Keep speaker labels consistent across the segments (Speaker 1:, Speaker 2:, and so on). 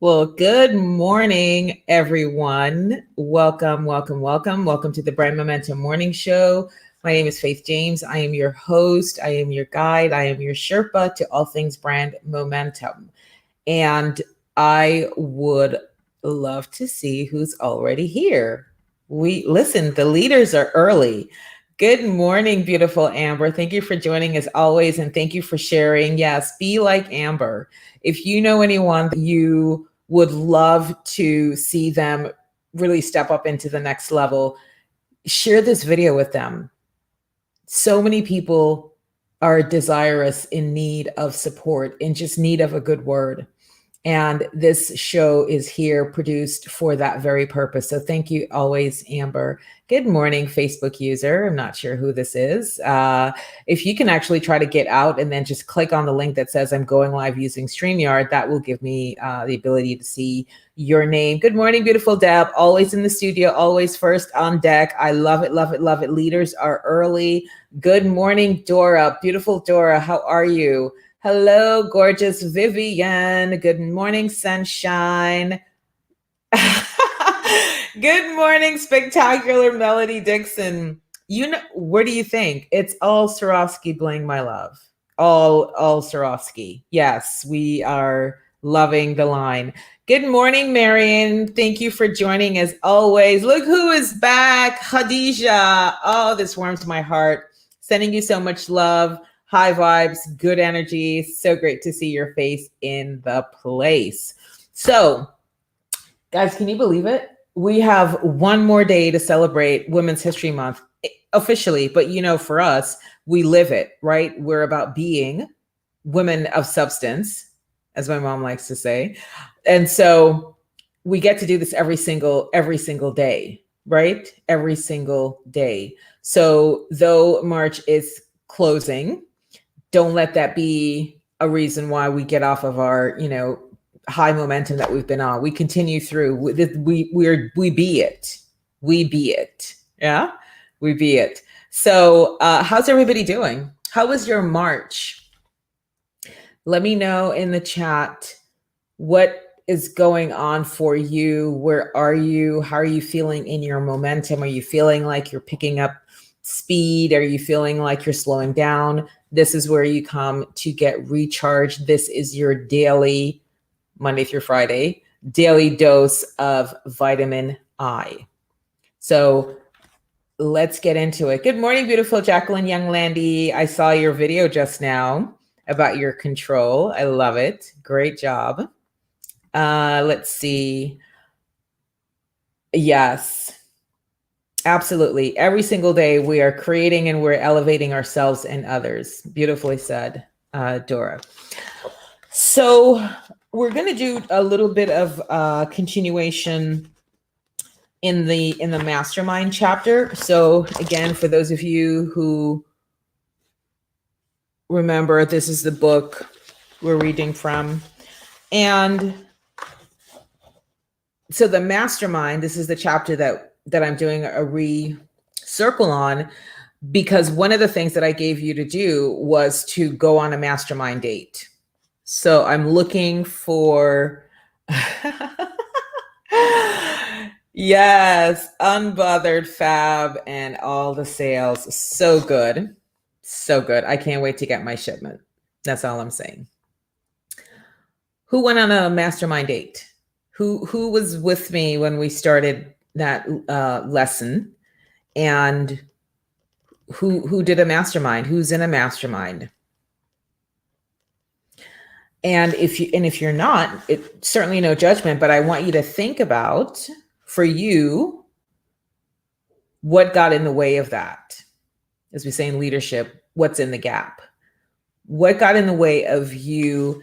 Speaker 1: Well, good morning, everyone. Welcome, welcome, welcome. Welcome to the Brand Momentum Morning Show. My name is Faith James. I am your host. I am your guide. I am your Sherpa to all things brand momentum. And I would love to see who's already here. The leaders are early. Good morning, beautiful Amber. Thank you for joining as always, and thank you for sharing. Yes, be like Amber. If you know anyone that you would love to see them really step up into the next level, share this video with them. So many people are desirous, in need of support, in just need of a good word. And this show is here produced for that very purpose. So thank you always, Amber. Good morning, Facebook user. I'm not sure who this is. If you can actually try to get out and then just click on the link that says I'm going live using StreamYard, that will give me the ability to see your name. Good morning, beautiful Deb. Always in the studio, always first on deck. I love it, love it, love it. Leaders are early. Good morning, Dora. Beautiful Dora, how are you? Hello, gorgeous Vivian. Good morning, sunshine. Good morning, spectacular Melody Dixon. Where do you think? It's all Swarovski bling, my love. All Swarovski. Yes, we are loving the line. Good morning, Marion. Thank you for joining as always. Look who is back, Khadija. Oh, this warms my heart. Sending you so much love. High vibes, good energy. So great to see your face in the place. So, guys, can you believe it? We have one more day to celebrate Women's History Month officially, but for us, we live it, right? We're about being women of substance, as my mom likes to say. And so we get to do this every single day, right? Every single day. So though March is closing, don't let that be a reason why we get off of our, high momentum that we've been on. We continue through. We be it. We be it. Yeah, we be it. So, how's everybody doing? How was your March? Let me know in the chat what is going on for you. Where are you? How are you feeling in your momentum? Are you feeling like you're picking up speed? Are you feeling like you're slowing down? This is where you come to get recharged. This is your daily, Monday through Friday, daily dose of vitamin I. So let's get into it. Good morning, beautiful Jacqueline Younglandy. I saw your video just now about your control. I love it. Great job. Let's see. Yes. Absolutely. Every single day we are creating and we're elevating ourselves and others. Beautifully said, Dora. So we're going to do a little bit of continuation in the mastermind chapter. So again, for those of you who remember, this is the book we're reading from. And so the mastermind, this is the chapter that I'm doing a circle on, because one of the things that I gave you to do was to go on a mastermind date. So I'm looking for, yes, unbothered fab and all the sales. So good. So good. I can't wait to get my shipment. That's all I'm saying. Who went on a mastermind date? Who was with me when we started that lesson? And who did a mastermind? Who's in a mastermind? And if you're not, it certainly no judgment, but I want you to think about, for you, what got in the way of that? As we say in leadership, what's in the gap? What got in the way of you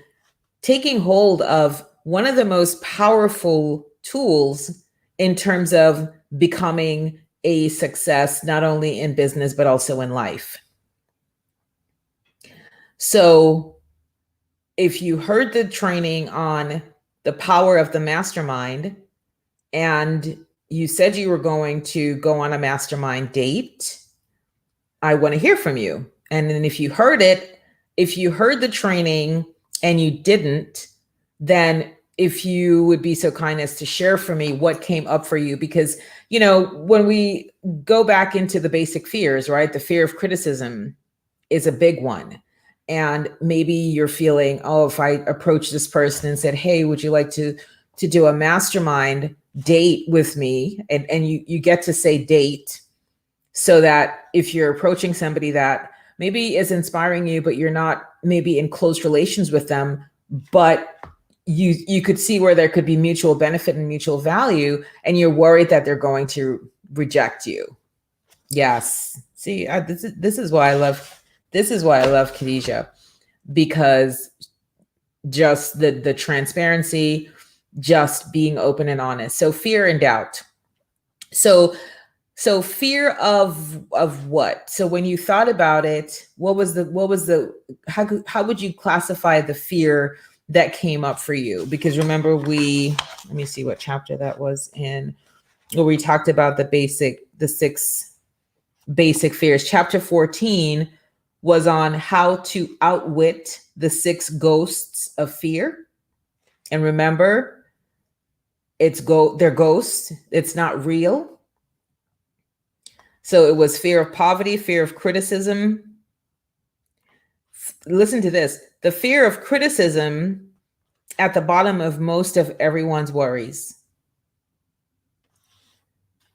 Speaker 1: taking hold of one of the most powerful tools in terms of becoming a success, not only in business, but also in life? So if you heard the training on the power of the mastermind and you said you were going to go on a mastermind date, I want to hear from you. And then if you heard the training and you didn't, then if you would be so kind as to share for me what came up for you, because, when we go back into the basic fears, right? The fear of criticism is a big one. And maybe you're feeling, oh, if I approach this person and said, hey, would you like to do a mastermind date with me? And you get to say date, so that if you're approaching somebody that maybe is inspiring you, but you're not maybe in close relations with them, but you could see where there could be mutual benefit and mutual value, and you're worried that they're going to reject you. Yes. See, this is why I love Khadijah, because just the transparency, just being open and honest. So fear and doubt. So fear of what? So when you thought about it, how would you classify the fear that came up for you? Because remember, let me see what chapter that was in, where we talked about the 6 basic fears. Chapter 14 was on how to outwit the 6 ghosts of fear. And remember, they're ghosts. It's not real. So it was fear of poverty, fear of criticism. Listen to this. The fear of criticism at the bottom of most of everyone's worries.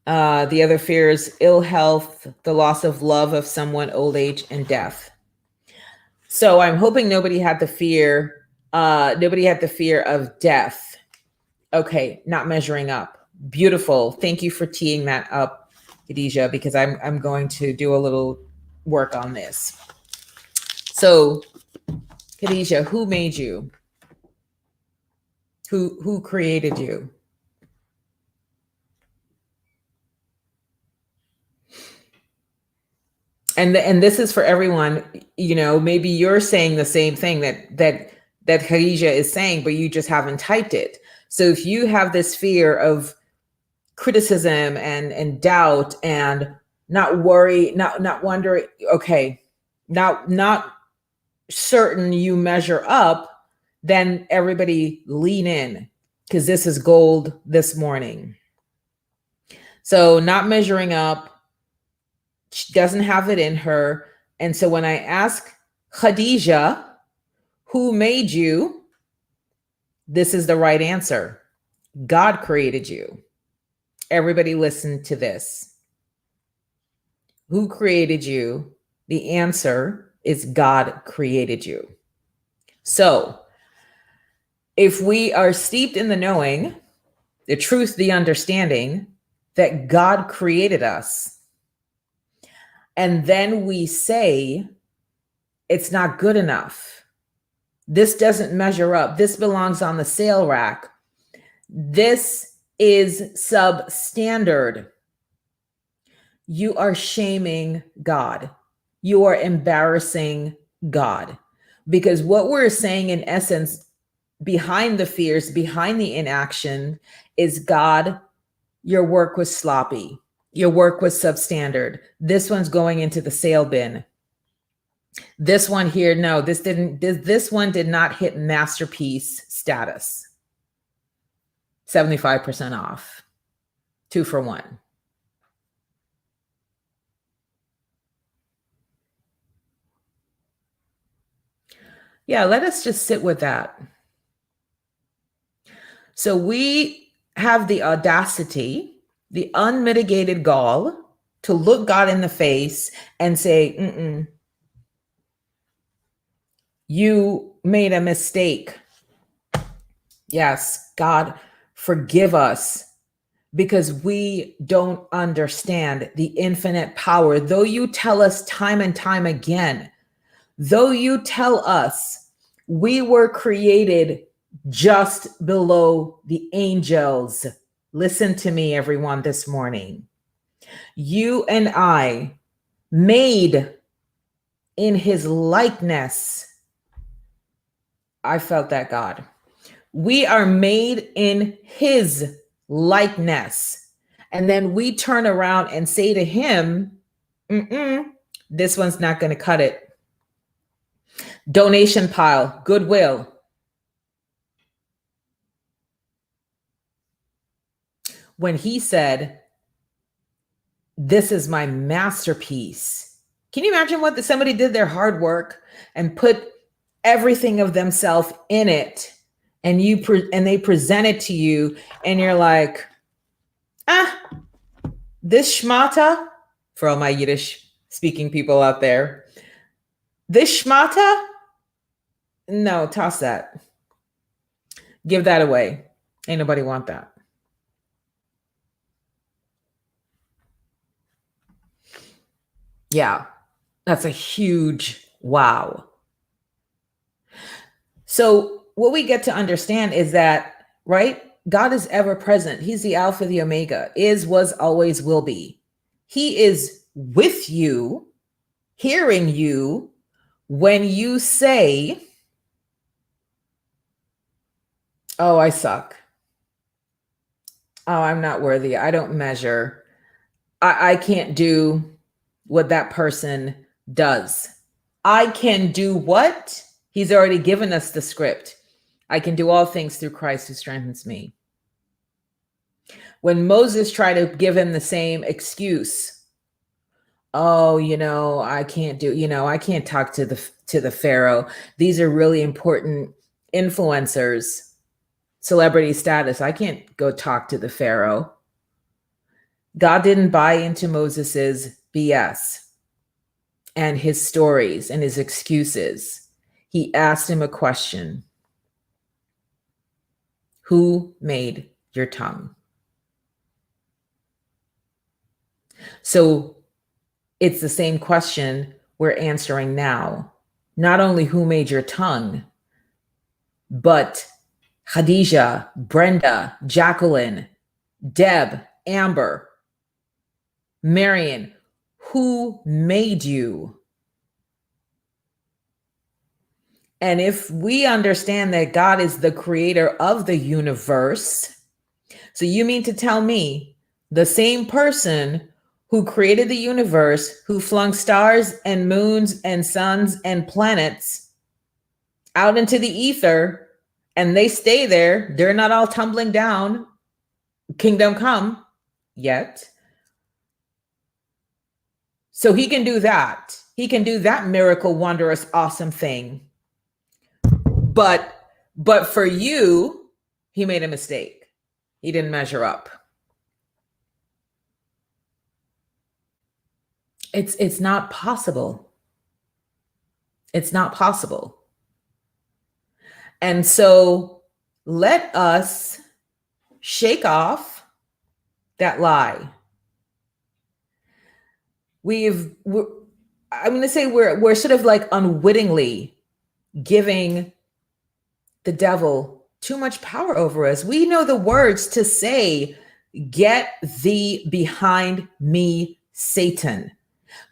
Speaker 1: The other fear is ill health, the loss of love of someone, old age, and death. So I'm hoping nobody had the fear of death. Okay, not measuring up. Beautiful. Thank you for teeing that up, Khadijah, because I'm going to do a little work on this. So, Khadijah, who made you? Who created you? And this is for everyone. Maybe you're saying the same thing that Khadijah is saying, but you just haven't typed it. So if you have this fear of criticism and doubt and not wondering, okay, not certain you measure up, then everybody lean in, because this is gold this morning. So not measuring up, she doesn't have it in her. And so when I ask Khadijah, who made you? This is the right answer. God created you. Everybody listen to this. Who created you? The answer is God created you. So if we are steeped in the knowing, the truth, the understanding that God created us, and then we say, it's not good enough, this doesn't measure up, this belongs on the sale rack, this is substandard, you are shaming God. You are embarrassing God. Because what we're saying, in essence, behind the fears, behind the inaction, is, God, your work was sloppy. Your work was substandard. This one's going into the sale bin. This one here, no, this one did not hit masterpiece status. 75% off. 2 for 1. Yeah, let us just sit with that. So we have the audacity, the unmitigated gall to look God in the face and say, you made a mistake. Yes, God, forgive us, because we don't understand the infinite power. Though you tell us time and time again, though you tell us we were created just below the angels. Listen to me, everyone, this morning. You and I, made in his likeness. I felt that, God. We are made in his likeness. And then we turn around and say to him, this one's not going to cut it. Donation pile, Goodwill. when he said, "This is my masterpiece." Can you imagine what somebody did their hard work and put everything of themselves in it, and they present it to you, and you're like, this schmata, for all my Yiddish speaking people out there, this schmata, no, toss that. Give that away. Ain't nobody want that. Yeah, that's a huge wow. So what we get to understand is that, right? God is ever present. He's the Alpha, the Omega, is, was, always will be. He is with you, hearing you when you say, "Oh, I suck. Oh, I'm not worthy. I don't measure. I can't do what that person does. I can do what? He's already given us the script. I can do all things through Christ who strengthens me." When Moses tried to give him the same excuse, "Oh, I can't do, I can't talk to the Pharaoh. These are really important influencers, celebrity status. I can't go talk to the Pharaoh." God didn't buy into Moses's BS and his stories and his excuses. He asked him a question. Who made your tongue? So it's the same question we're answering now. Not only who made your tongue, but Khadijah, Brenda, Jacqueline, Deb, Amber, Marion, who made you? And if we understand that God is the creator of the universe, so you mean to tell me the same person who created the universe, who flung stars and moons and suns and planets out into the ether, and they stay there, they're not all tumbling down, kingdom come yet. So he can do that. He can do that miracle, wondrous, awesome thing. But for you, he made a mistake. He didn't measure up. It's not possible. It's not possible. And so let us shake off that lie. I'm going to say we're sort of like unwittingly giving the devil too much power over us. We know the words to say, "Get thee behind me, Satan,"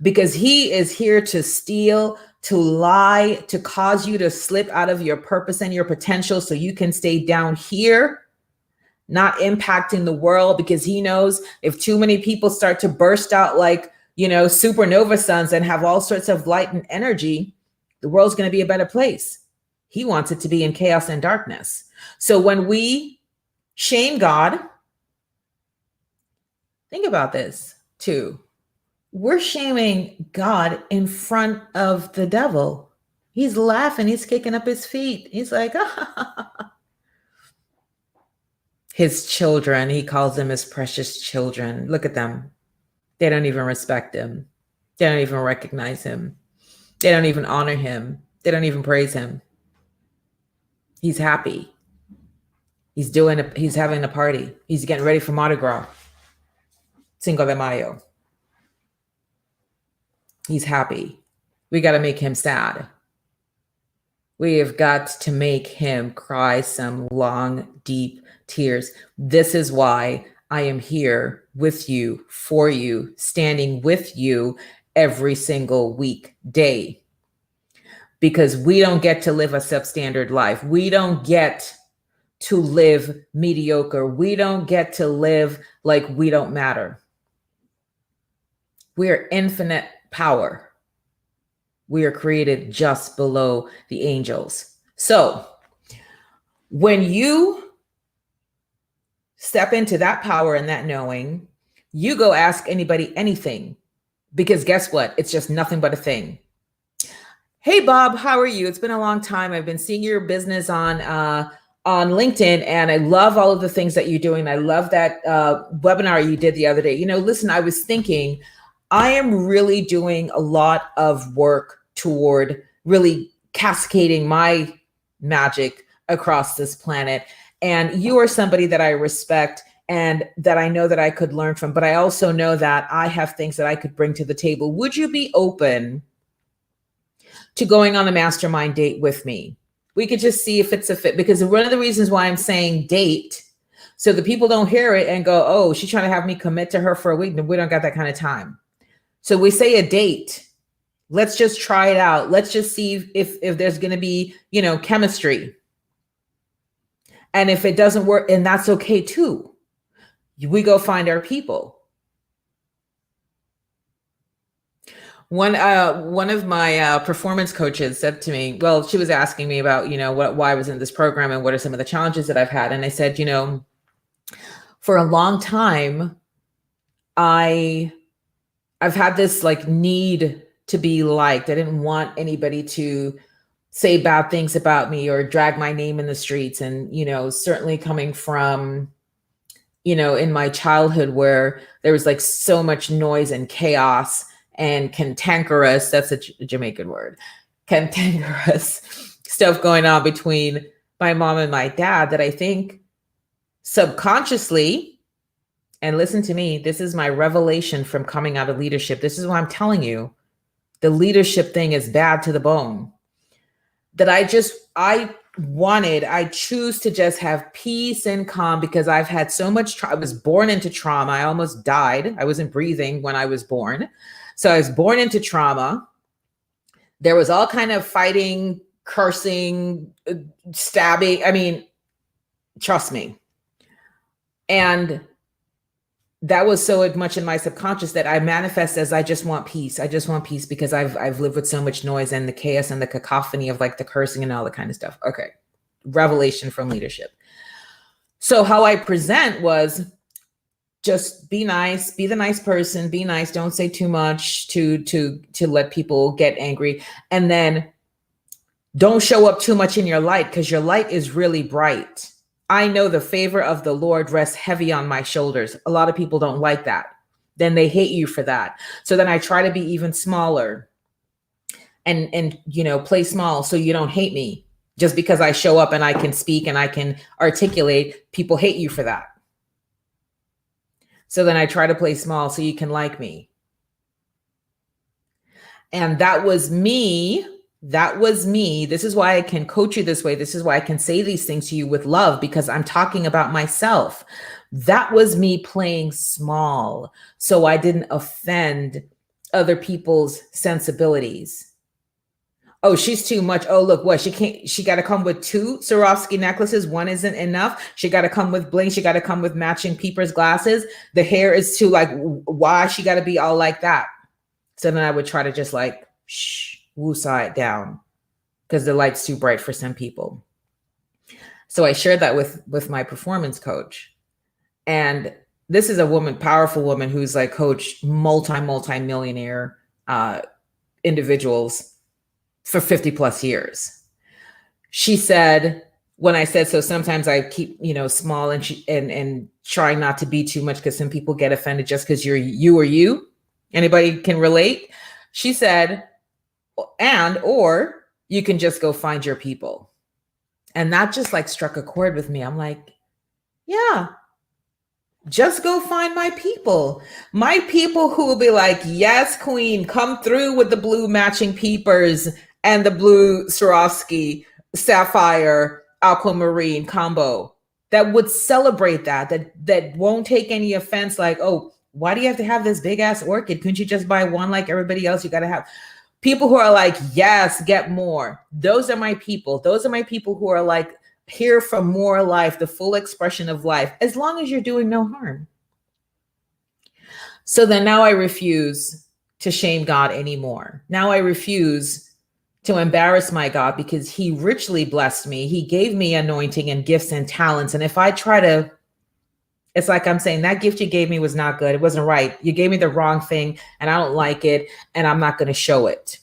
Speaker 1: because he is here to steal, to lie, to cause you to slip out of your purpose and your potential so you can stay down here, not impacting the world, because he knows if too many people start to burst out like, supernova suns and have all sorts of light and energy, the world's going to be a better place. He wants it to be in chaos and darkness. So when we shame God, think about this too. We're shaming God in front of the devil. He's laughing. He's kicking up his feet. He's like, his children, he calls them his precious children. Look at them. They don't even respect him. They don't even recognize him. They don't even honor him. They don't even praise him. He's happy. He's having a party. He's getting ready for Mardi Gras. Cinco de Mayo. He's happy. We got to make him sad. We have got to make him cry some long, deep tears. This is why I am here with you, for you, standing with you every single weekday. Because we don't get to live a substandard life. We don't get to live mediocre. We don't get to live like we don't matter. We are infinite power. We are created just below the angels. So when you step into that power and that knowing, you go ask anybody anything, because guess what? It's just nothing but a thing. Hey, Bob, how are you? It's been a long time. I've been seeing your business on LinkedIn, and I love all of the things that you're doing. I love that webinar you did the other day. Listen, I was thinking, I am really doing a lot of work toward really cascading my magic across this planet. And you are somebody that I respect and that I know that I could learn from, but I also know that I have things that I could bring to the table. Would you be open to going on a mastermind date with me? We could just see if it's a fit, because one of the reasons why I'm saying date, so the people don't hear it and go, oh, she's trying to have me commit to her for a week. No, we don't got that kind of time. So we say a date. Let's just try it out. Let's just see if there's going to be, chemistry. And if it doesn't work, and that's okay too, we go find our people. One of my performance coaches said to me, well, she was asking me about, why I was in this program and what are some of the challenges that I've had. And I said, for a long time, I've had this need to be liked. I didn't want anybody to say bad things about me or drag my name in the streets. And, certainly coming from, in my childhood where there was so much noise and chaos and cantankerous, that's a Jamaican word, cantankerous stuff going on between my mom and my dad, that I think subconsciously, and listen to me, this is my revelation from coming out of leadership. This is what I'm telling you. The leadership thing is bad to the bone. That I choose to just have peace and calm, because I've had so much, I was born into trauma. I almost died. I wasn't breathing when I was born. So I was born into trauma. There was all kind of fighting, cursing, stabbing. I mean, trust me. And that was so much in my subconscious that I manifest as, I just want peace. I just want peace, because I've lived with so much noise and the chaos and the cacophony of the cursing and all that kind of stuff. Okay. Revelation from leadership. So how I present was just be nice, be the nice person, be nice. Don't say too much to let people get angry. And then don't show up too much in your light, because your light is really bright. I know the favor of the Lord rests heavy on my shoulders. A lot of people don't like that. Then they hate you for that. So then I try to be even smaller and play small so you don't hate me. Just because I show up and I can speak and I can articulate, people hate you for that. So then I try to play small so you can like me. And that was me. That was me. This is why I can coach you this way. This is why I can say these things to you with love, because I'm talking about myself. That was me playing small, so I didn't offend other people's sensibilities. Oh, she's too much. Oh, look, what? She got to come with 2 Swarovski necklaces. One isn't enough. She got to come with bling. She got to come with matching Peepers glasses. The hair is too why she got to be all like that? So then I would try to just woosah it down, because the light's too bright for some people. So I shared that with my performance coach. And this is a woman, powerful woman, who's coached multi-millionaire individuals for 50 plus years. She said, when I said, so sometimes I keep, small and trying not to be too much, because some people get offended just because you're you. Anybody can relate? She said, or you can just go find your people. And that just struck a chord with me. I'm like, yeah, just go find my people who will be like, yes, queen, come through with the blue matching Peepers and the blue Swarovski sapphire aquamarine combo, that would celebrate that won't take any offense. Oh, why do you have to have this big ass orchid? Couldn't you just buy one like everybody else? You got to have people who are yes, get more. Those are my people. Those are my people who are here for more life, the full expression of life, as long as you're doing no harm. So then now I refuse to shame God anymore. Now I refuse to embarrass my God, because he richly blessed me. He gave me anointing and gifts and talents. And if I try to It's like I'm saying that gift you gave me was not good. It wasn't right. You gave me the wrong thing and I don't like it and I'm not going to show it.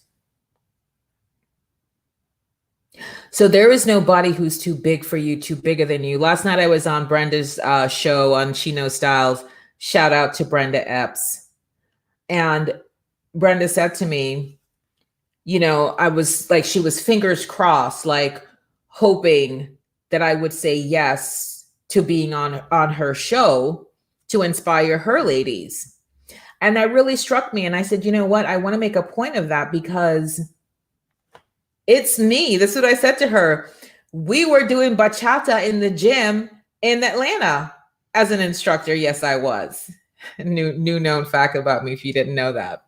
Speaker 1: So there is nobody who's too big for you, too bigger than you. Last night I was on Brenda's show on She Knows Styles. Shout out to Brenda Epps. And Brenda said to me, you know, I was like, she was fingers crossed, like hoping that I would say yes to being on her show to inspire her ladies. And that really struck me. And I said, you know what? I want to make a point of that because it's me. This is what I said to her. We were doing bachata in the gym in Atlanta as an instructor. Yes, I was. New known fact about me if you didn't know that.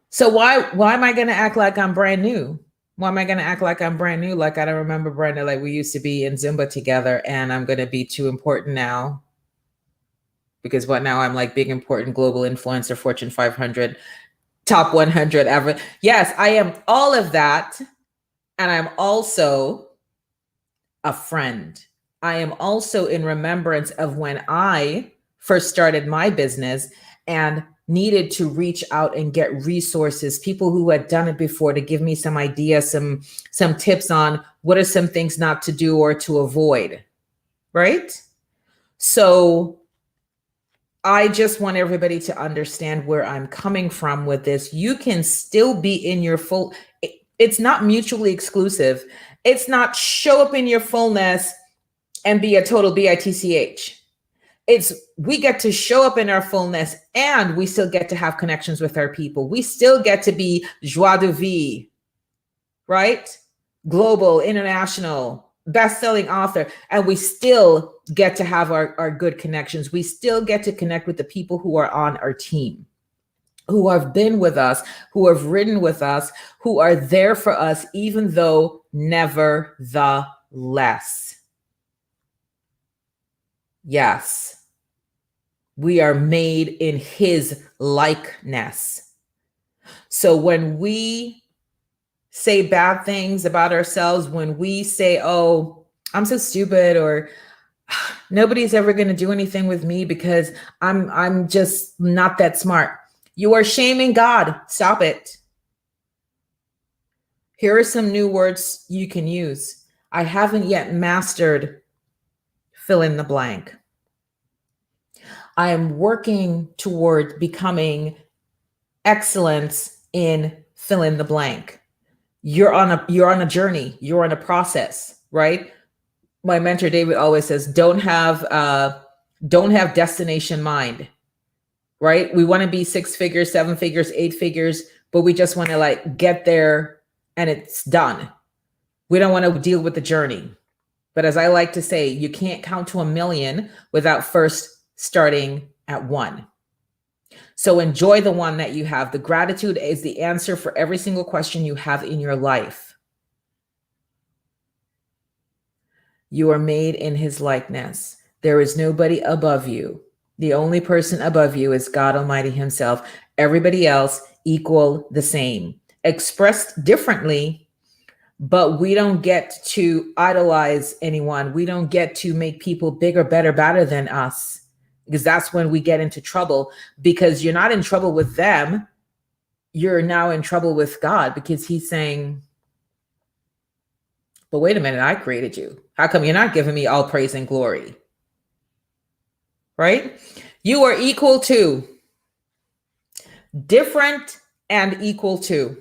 Speaker 1: So why am I going to act like I'm brand new? Why am I going to act like I'm brand new? Like I don't remember Brenda, like we used to be in Zumba together and I'm going to be too important now. Because what now? I'm like big, important global influencer, Fortune 500, top 100 ever. Yes, I am all of that. And I'm also a friend. I am also in remembrance of when I first started my business and needed to reach out and get resources, people who had done it before to give me some ideas, some tips on what are some things not to do or to avoid, right? So I just want everybody to understand where I'm coming from with this. You can still be in your full, it's not mutually exclusive. It's not show up in your fullness and be a total bitch. It's we get to show up in our fullness and we still get to have connections with our people. We still get to be joie de vie, right? Global, international, best-selling author. And we still get to have our good connections. We still get to connect with the people who are on our team, who have been with us, who have ridden with us, who are there for us, even though nevertheless. Yes. We are made in his likeness. So when we say bad things about ourselves, when we say, oh, I'm so stupid, or nobody's ever going to do anything with me because I'm just not that smart. You are shaming God. Stop it. Here are some new words you can use. I haven't yet mastered fill in the blank. I am working toward becoming excellence in fill in the blank. You're on a journey. You're on a process, right? My mentor David always says, don't have destination mind, right? We want to be 6 figures, 7 figures, 8 figures, but we just want to like get there and it's done. We don't want to deal with the journey. But as I like to say, you can't count to 1 million without first starting at 1. So enjoy the one that you have. The gratitude is the answer for every single question you have in your life. You are made in his likeness. There is nobody above you. The only person above you is God Almighty himself. Everybody else equal the same, expressed differently, but we don't get to idolize anyone. We don't get to make people bigger, better than us. Because that's when we get into trouble, because you're not in trouble with them. You're now in trouble with God, because he's saying, but wait a minute, I created you. How come you're not giving me all praise and glory? Right? You are equal to, different and equal to.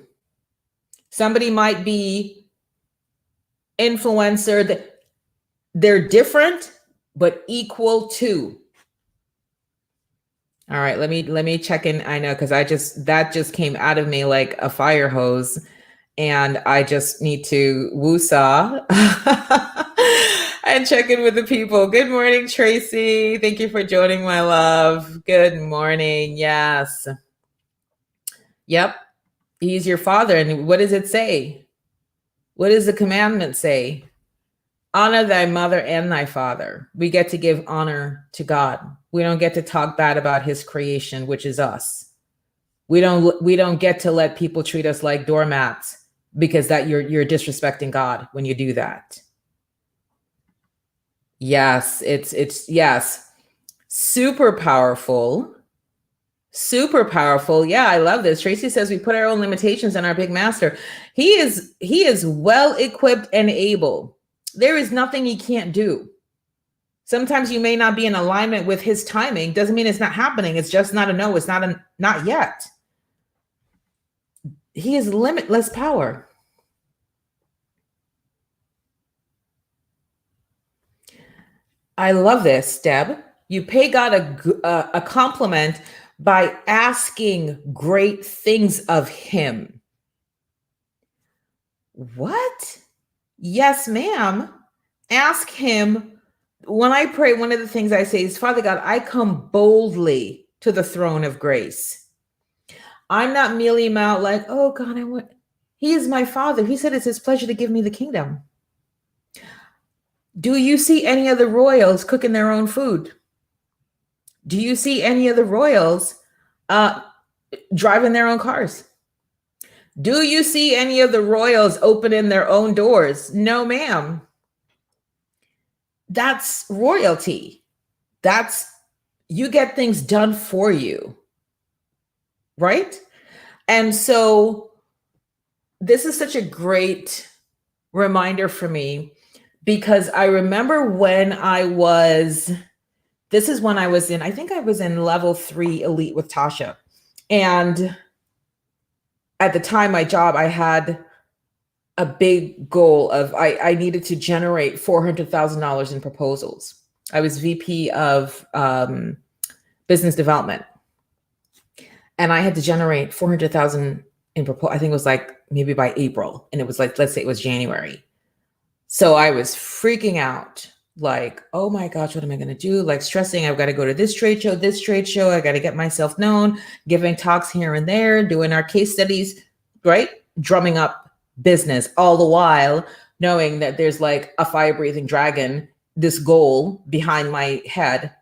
Speaker 1: Somebody might be influencer, that they're different, but equal to. All right, let me check in. I know, because that just came out of me like a fire hose, and I just need to woosah and check in with the people. Good morning, Tracy. Thank you for joining, my love. Good morning. Yes. Yep. He's your father. And what does it say? What does the commandment say? Honor thy mother and thy father. We get to give honor to God. We don't get to talk bad about his creation, which is us. We don't get to let people treat us like doormats, because that you're disrespecting God when you do that. Yes, it's yes. Super powerful. Super powerful. Yeah, I love this. Tracy says we put our own limitations on our big master. He is well equipped and able. There is nothing he can't do. Sometimes you may not be in alignment with his timing. Doesn't mean it's not happening. It's just not a no. It's not yet. He has limitless power. I love this, Deb. You pay God a compliment by asking great things of him. What? Yes, ma'am. Ask him. When I pray, one of the things I say is, Father God, I come boldly to the throne of grace. I'm not mealy mouthed like, oh God, he is my father. He said it's his pleasure to give me the kingdom. Do you see any of the royals cooking their own food? Do you see any of the royals driving their own cars? Do you see any of the royals opening their own doors? No, ma'am. That's royalty. You get things done for you, right? And so this is such a great reminder for me, because I remember this is when I was in, I think I was in level 3 elite with Tasha. And at the time, my job, I had a big goal of, I needed to generate $400,000 in proposals. I was VP of business development. And I had to generate 400,000 in proposal. I think it was like maybe by April. And it was like, let's say it was January. So I was freaking out, like, oh my gosh, what am I going to do? Like stressing, I've got to go to this trade show. I got to get myself known, giving talks here and there, doing our case studies, right? Drumming up business, all the while knowing that there's like a fire breathing dragon, this goal behind my head,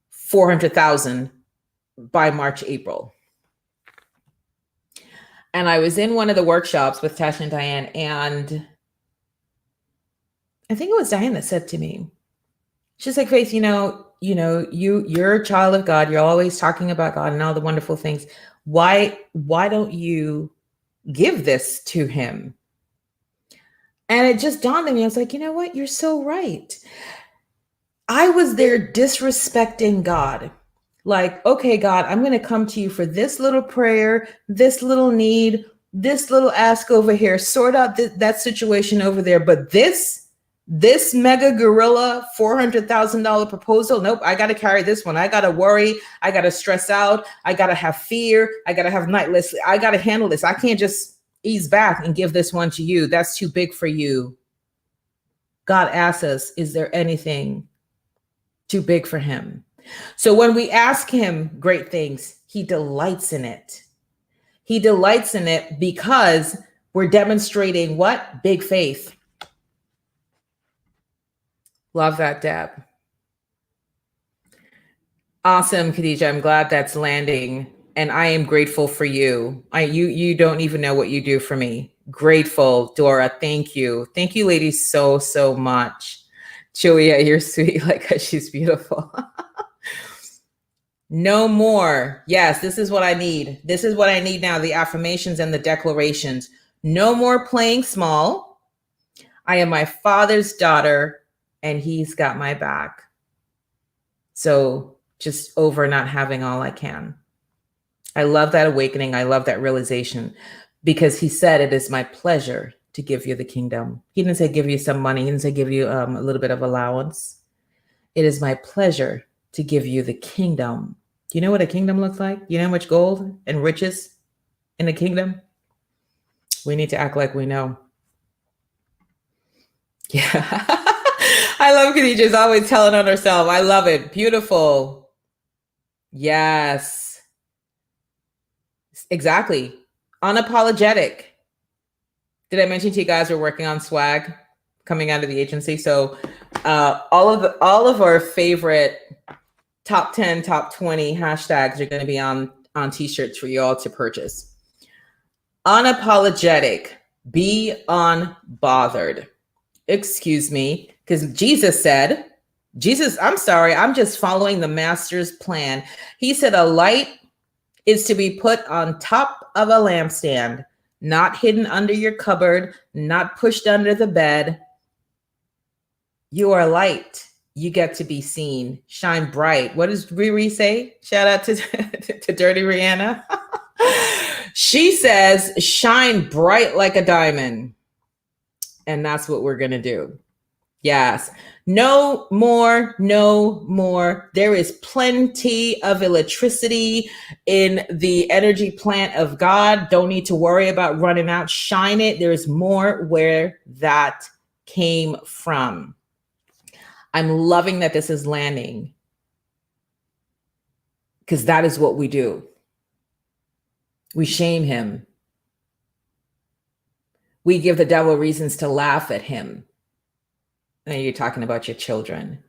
Speaker 1: 400,000 by March, April. And I was in one of the workshops with Tasha and Diane, and I think it was Diane that said to me, she's like, Faith, you're a child of God. You're always talking about God and all the wonderful things. Why don't you give this to him? And it just dawned on me. I was like, you know what? You're so right. I was there disrespecting God. Like, okay, God, I'm going to come to you for this little prayer, this little need, this little ask over here, sort out that situation over there. But this mega gorilla $400,000 proposal, nope, I got to carry this one. I got to worry. I got to stress out. I got to have fear. I got to have nightless. I got to handle this. I can't just ease back and give this one to you. That's too big for you. God asks us, is there anything too big for him? So when we ask him great things, he delights in it. He delights in it because we're demonstrating what? Big faith. Love that, Deb. Awesome, Khadija. I'm glad that's landing. And I am grateful for you. You don't even know what you do for me. Grateful, Dora. Thank you. Thank you, ladies, so much. Julia, you're sweet. Like she's beautiful. No more. Yes, this is what I need. This is what I need now, the affirmations and the declarations. No more playing small. I am my Father's daughter, and he's got my back. So just over not having all I can. I love that awakening. I love that realization, because he said, it is my pleasure to give you the kingdom. He didn't say give you some money. He didn't say give you a little bit of allowance. It is my pleasure to give you the kingdom. Do you know what a kingdom looks like? You know how much gold and riches in a kingdom? We need to act like we know. Yeah. I love Khadijah's always telling on herself. I love it. Beautiful. Yes. Exactly. Unapologetic. Did I mention to you guys we're working on swag coming out of the agency? So all of our favorite top 10, top 20 hashtags are going to be on t-shirts for you all to purchase. Unapologetic. Be unbothered. Excuse me, because Jesus said, Jesus, I'm sorry, I'm just following the master's plan. He said a light is to be put on top of a lampstand, not hidden under your cupboard, not pushed under the bed. You are light. You get to be seen. Shine bright. What does Riri say? Shout out to, to Dirty Rihanna. She says, shine bright like a diamond. And that's what we're going to do. Yes. No more, no more. There is plenty of electricity in the energy plant of God. Don't need to worry about running out. Shine it. There's more where that came from. I'm loving that this is landing, because that is what we do. We shame him. We give the devil reasons to laugh at him. And you're talking about your children.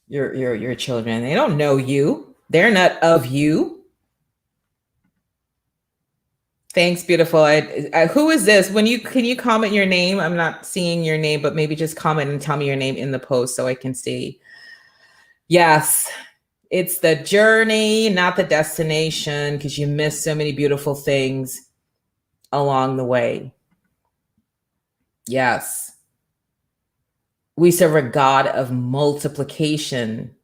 Speaker 1: Your children. They don't know you. They're not of you. Thanks, beautiful. Who is this? Can you comment your name? I'm not seeing your name, but maybe just comment and tell me your name in the post so I can see. Yes, it's the journey, not the destination, because you miss so many beautiful things along the way. Yes. We serve a God of multiplication.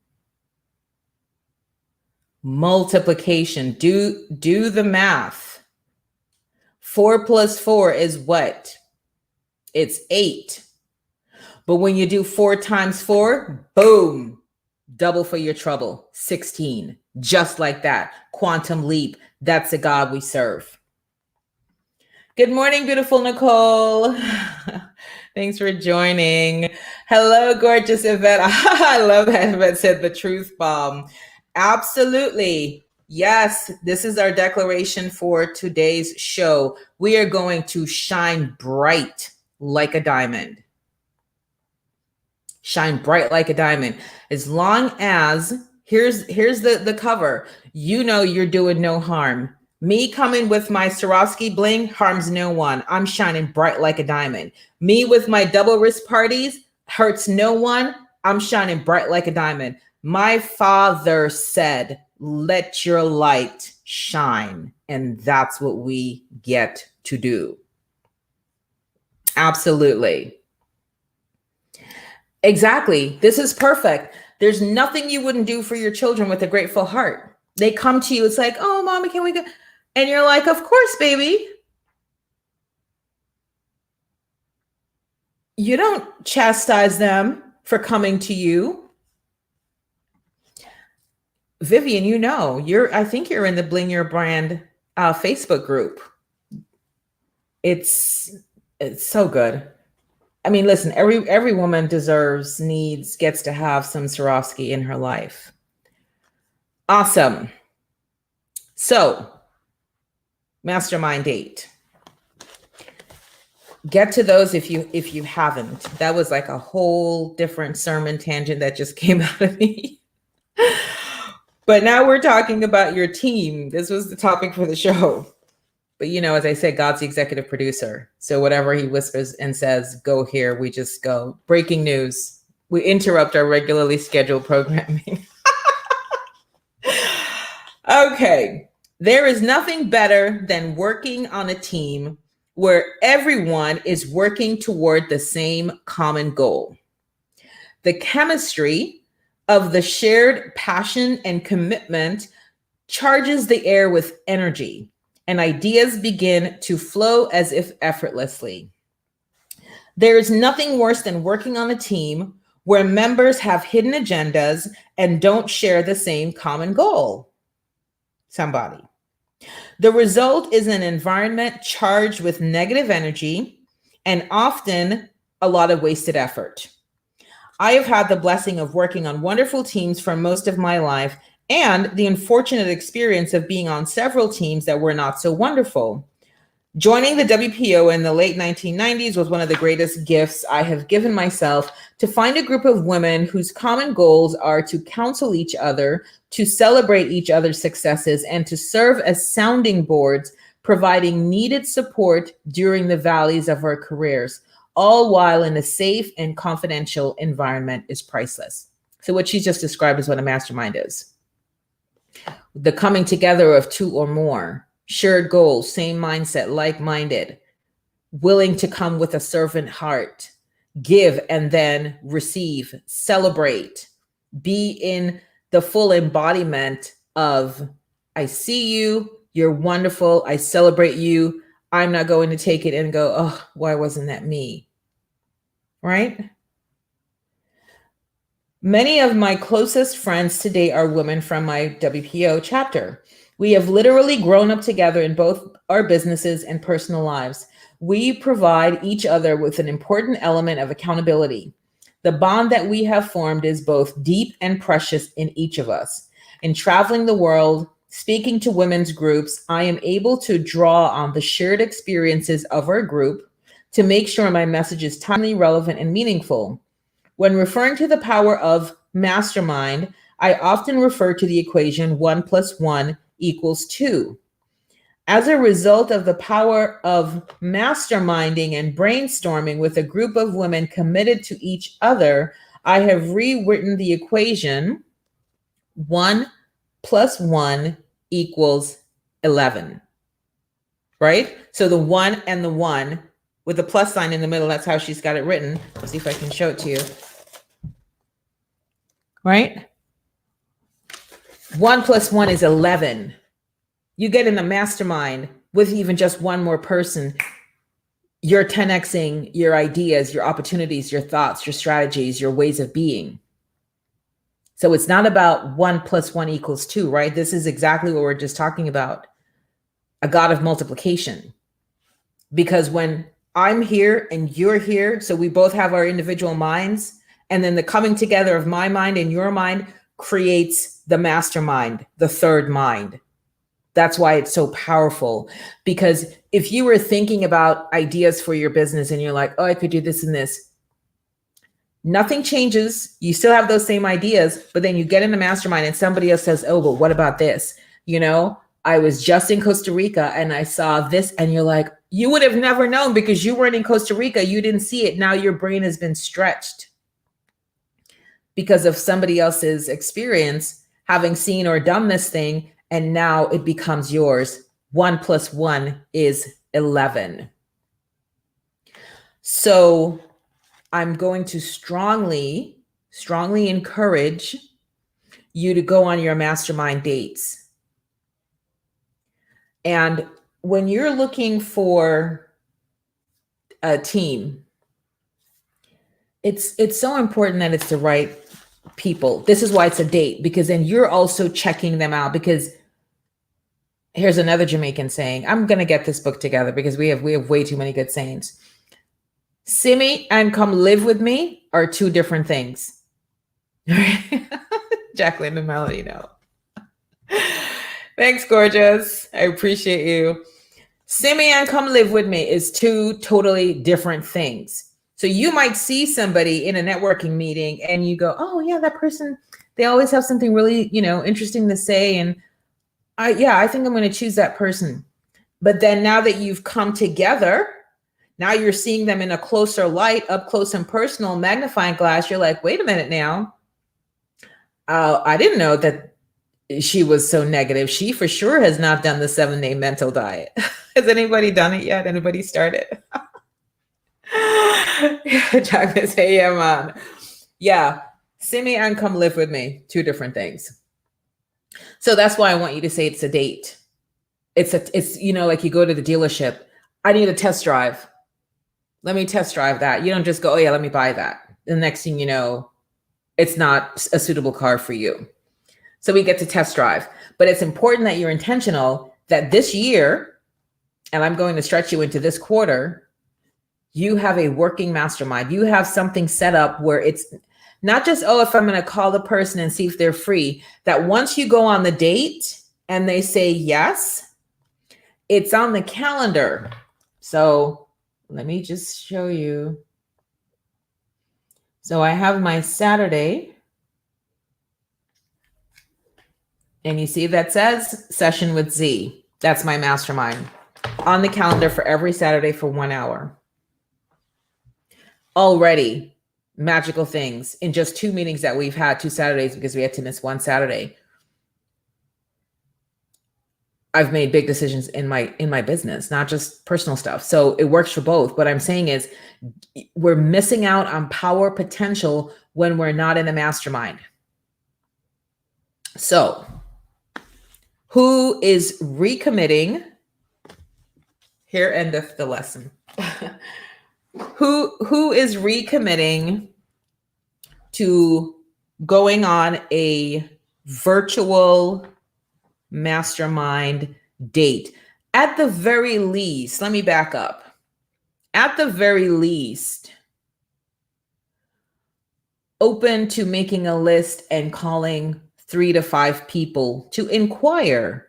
Speaker 1: Multiplication. Do the math. 4 plus 4 is what? It's 8. But when you do 4 times 4, boom, double for your trouble, 16. Just like that. Quantum leap. That's the God we serve. Good morning, beautiful Nicole. Thanks for joining. Hello, gorgeous Yvette. I love that Yvette said the truth bomb. Absolutely. Yes, this is our declaration for today's show. We are going to shine bright like a diamond. Shine bright like a diamond. As long as, here's the cover. You know you're doing no harm. Me coming with my Swarovski bling harms no one. I'm shining bright like a diamond. Me with my double wrist parties hurts no one. I'm shining bright like a diamond. My father said, let your light shine. And that's what we get to do. Absolutely. Exactly. This is perfect. There's nothing you wouldn't do for your children with a grateful heart. They come to you. It's like, oh, mommy, can we go? And you're like, of course, baby. You don't chastise them for coming to you. Vivian, you know, I think you're in the Bling Your Brand Facebook group. It's so good. I mean, listen, every woman deserves, needs, gets to have some Swarovski in her life. Awesome. So, mastermind date. Get to those if you haven't. That was like a whole different sermon tangent that just came out of me. But now we're talking about your team. This was the topic for the show. But you know, as I said, God's the executive producer. So whatever he whispers and says, go here, we just go. Breaking news. We interrupt our regularly scheduled programming. Okay. There is nothing better than working on a team where everyone is working toward the same common goal. The chemistry of the shared passion and commitment charges the air with energy, and ideas begin to flow as if effortlessly. There is nothing worse than working on a team where members have hidden agendas and don't share the same common goal. Somebody. The result is an environment charged with negative energy and often a lot of wasted effort. I have had the blessing of working on wonderful teams for most of my life and the unfortunate experience of being on several teams that were not so wonderful. Joining the WPO in the late 1990s was one of the greatest gifts I have given myself, to find a group of women whose common goals are to counsel each other, to celebrate each other's successes, and to serve as sounding boards, providing needed support during the valleys of our careers, all while in a safe and confidential environment, is priceless. So what she just described is what a mastermind is. The coming together of two or more, shared goals, same mindset, like-minded, willing to come with a servant heart, give and then receive, celebrate, be in the full embodiment of, I see you, you're wonderful, I celebrate you, I'm not going to take it and go, oh, why wasn't that me? Right? Many of my closest friends today are women from my WPO chapter. We have literally grown up together in both our businesses and personal lives. We provide each other with an important element of accountability. The bond that we have formed is both deep and precious in each of us. In traveling the world, speaking to women's groups, I am able to draw on the shared experiences of our group to make sure my message is timely, relevant, and meaningful. When referring to the power of mastermind, I often refer to the equation 1 + 1 = 2. As a result of the power of masterminding and brainstorming with a group of women committed to each other, I have rewritten the equation 1 + 1 = 11. Right? So the 1 and the 1 with the plus sign in the middle, that's how she's got it written. Let's see if I can show it to you. Right? 1 + 1 is 11. You get in the mastermind with even just one more person, you're 10xing your ideas, your opportunities, your thoughts, your strategies, your ways of being. So it's not about 1 + 1 = 2, right? This is exactly what we're just talking about. A God of multiplication. Because when I'm here and you're here, so we both have our individual minds, and then the coming together of my mind and your mind creates the mastermind, the third mind. That's why it's so powerful. Because if you were thinking about ideas for your business and you're like, oh, I could do this and this, nothing changes. You still have those same ideas, but then you get in the mastermind and somebody else says, oh, but what about this? You know, I was just in Costa Rica and I saw this, and you're like, you would have never known because you weren't in Costa Rica. You didn't see it. Now your brain has been stretched because of somebody else's experience, having seen or done this thing, and now it becomes yours. 1 + 1 is 11. So I'm going to strongly encourage you to go on your mastermind dates. And when you're looking for a team, it's so important that it's the right people. This is why it's a date, because then you're also checking them out. Because here's another Jamaican saying, I'm going to get this book together because we have way too many good sayings. See me and come live with me are two different things. Jacqueline and Melody, no. Thanks, gorgeous. I appreciate you. See me and come live with me is two totally different things. So you might see somebody in a networking meeting and you go, oh yeah, that person, they always have something really, interesting to say. And I think I'm going to choose that person. But then now that you've come together, now you're seeing them in a closer light, up close and personal, magnifying glass. You're like, wait a minute now. I didn't know that she was so negative. She for sure has not done the 7-day mental diet. Has anybody done it yet? Anybody started? Jacqueline say, yeah, man. Yeah. See me and come live with me. Two different things. So that's why I want you to say it's a date. It's like you go to the dealership. I need a test drive. Let me test drive that. You don't just go, oh yeah, let me buy that. The next thing you know, it's not a suitable car for you. So we get to test drive. But it's important that you're intentional that this year, and I'm going to stretch you into this quarter, you have a working mastermind. You have something set up where it's not just, oh, if I'm going to call the person and see if they're free, that once you go on the date and they say yes, it's on the calendar. So let me just show you. So I have my Saturday. And you see that says Session with Z. That's my mastermind on the calendar for every Saturday for 1 hour. Already, magical things in just 2 meetings that we've had, 2 Saturdays, because we had to miss 1 Saturday. I've made big decisions in my business, not just personal stuff. So it works for both. What I'm saying is we're missing out on power potential when we're not in a mastermind. So who is recommitting? Here endeth the lesson. Who is recommitting to going on a virtual mastermind date? At the very least, let me back up. At the very least, open to making a list and calling 3 to 5 people to inquire